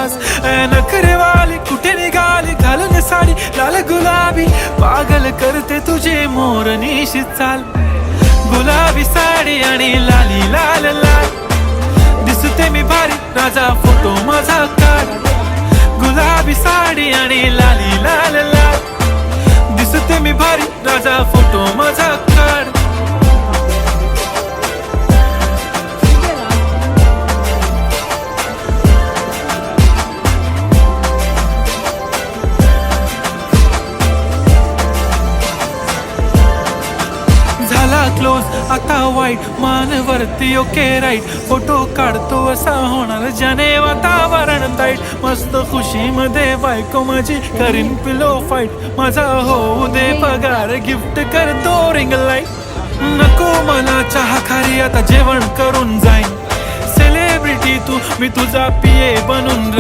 खास. नखरेवाली कुठे निघाली घालून साडी लाल गुलाबी, पागल करते तुझे मोरनीशी चाल. गुलाबी साडी आणि लाली लाल लाल, दिसते मी भारी राजा फोटो माझा काढ. गुलाबी साडी आणि लाली लाल लाल, दिसते मी भारी राजा फोटो माझा काढ. झाला क्लोज आता वाईट, मान वरती ओके राईट. फोटो काढतो असा होणार ज्याने वातावरण ताईट. मस्त खुशी मध्ये बायको माझी करीन पिलो फाईट. माझा होऊ दे पगार गिफ्ट करतो रिंग लाईट. नको मला चहा खारी आता जेवण करून जाईन. सेलिब्रिटी तू मी तुझा पिये बनून